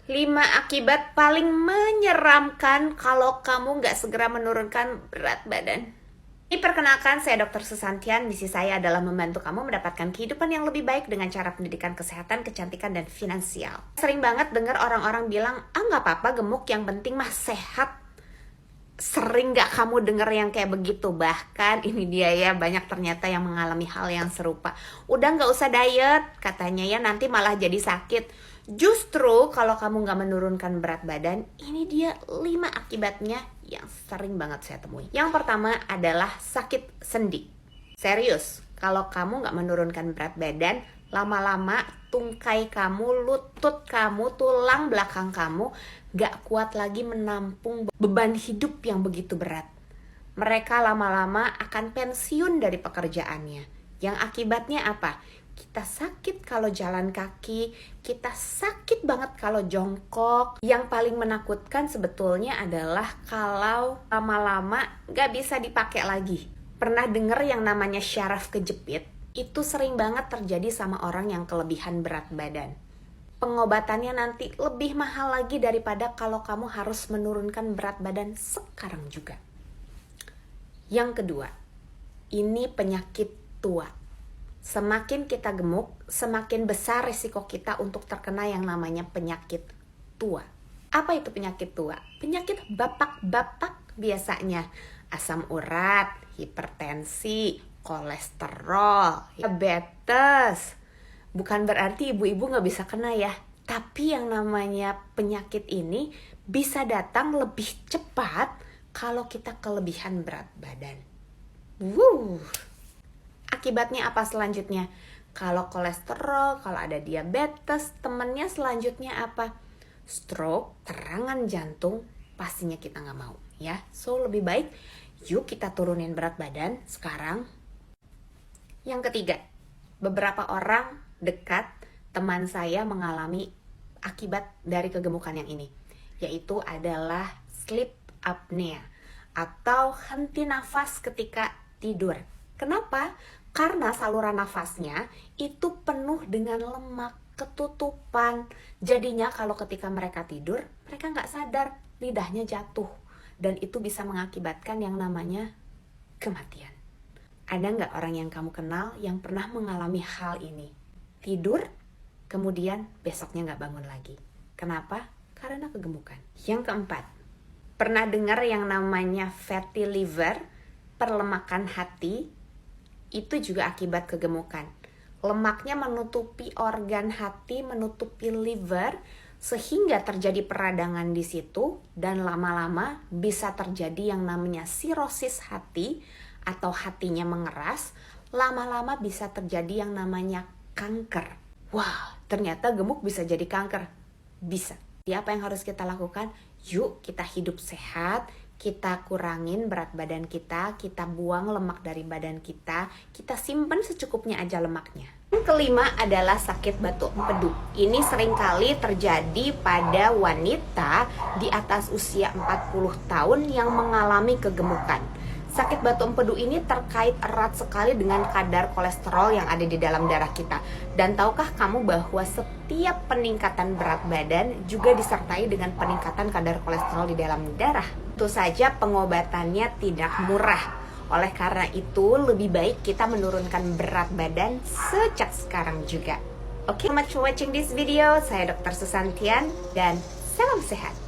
5 akibat paling menyeramkan kalau kamu nggak segera menurunkan berat badan. Perkenalkan, saya Dr. Susantian. Misi saya adalah membantu kamu mendapatkan kehidupan yang lebih baik dengan cara pendidikan kesehatan, kecantikan, dan finansial. Sering banget dengar orang-orang bilang, nggak apa-apa gemuk, yang penting mah sehat. Sering nggak kamu denger yang kayak begitu? Bahkan ini dia ya, banyak ternyata yang mengalami hal yang serupa. Udah nggak usah diet, katanya ya, nanti malah jadi sakit. Justru kalau kamu nggak menurunkan berat badan, ini dia 5 akibatnya yang sering banget saya temui. Yang pertama adalah sakit sendi. Serius, kalau kamu nggak menurunkan berat badan, lama-lama tungkai kamu, lutut kamu, tulang belakang kamu nggak kuat lagi menampung beban hidup yang begitu berat. Mereka lama-lama akan pensiun dari pekerjaannya. Yang akibatnya apa? Kita sakit kalau jalan kaki, kita sakit banget kalau jongkok. Yang paling menakutkan sebetulnya adalah kalau lama-lama gak bisa dipakai lagi. Pernah denger yang namanya syaraf kejepit? Itu sering banget terjadi sama orang yang kelebihan berat badan. Pengobatannya nanti lebih mahal lagi daripada kalau kamu harus menurunkan berat badan sekarang juga. Yang kedua, ini penyakit tua. Semakin kita gemuk, semakin besar risiko kita untuk terkena yang namanya penyakit tua. Apa itu penyakit tua? Penyakit bapak-bapak biasanya. Asam urat, hipertensi, kolesterol, diabetes. Bukan berarti ibu-ibu gak bisa kena ya. Tapi yang namanya penyakit ini bisa datang lebih cepat kalau kita kelebihan berat badan. Akibatnya apa selanjutnya? Kalau kolesterol, kalau ada diabetes, temennya selanjutnya apa? Stroke, serangan jantung, pastinya kita nggak mau ya. So lebih baik yuk kita turunin berat badan sekarang. Yang ketiga, beberapa orang dekat teman saya mengalami akibat dari kegemukan yang ini, yaitu adalah sleep apnea atau henti nafas ketika tidur. Kenapa? Karena saluran nafasnya itu penuh dengan lemak, ketutupan. Jadinya kalau ketika mereka tidur, mereka nggak sadar, lidahnya jatuh. Dan itu bisa mengakibatkan yang namanya kematian. Ada nggak orang yang kamu kenal yang pernah mengalami hal ini? Tidur, kemudian besoknya nggak bangun lagi. Kenapa? Karena kegemukan. Yang keempat, pernah dengar yang namanya fatty liver, perlemakan hati? Itu juga akibat kegemukan. Lemaknya menutupi organ hati, menutupi liver, sehingga terjadi peradangan di situ, dan lama-lama bisa terjadi yang namanya sirosis hati, atau hatinya mengeras. Lama-lama bisa terjadi yang namanya kanker. Wah, ternyata gemuk bisa jadi kanker. Bisa. Jadi apa yang harus kita lakukan? Yuk kita hidup sehat, kita kurangin berat badan kita buang lemak dari badan kita simpen secukupnya aja lemaknya. Yang kelima adalah sakit batu empedu. Ini seringkali terjadi pada wanita di atas usia 40 tahun yang mengalami kegemukan. Sakit batu empedu ini terkait erat sekali dengan kadar kolesterol yang ada di dalam darah kita. Dan tahukah kamu bahwa setiap peningkatan berat badan juga disertai dengan peningkatan kadar kolesterol di dalam darah? Tentu saja pengobatannya tidak murah. Oleh karena itu lebih baik kita menurunkan berat badan sejak sekarang juga. Oke, so much for watching this video. Saya Dr. Susantian dan salam sehat.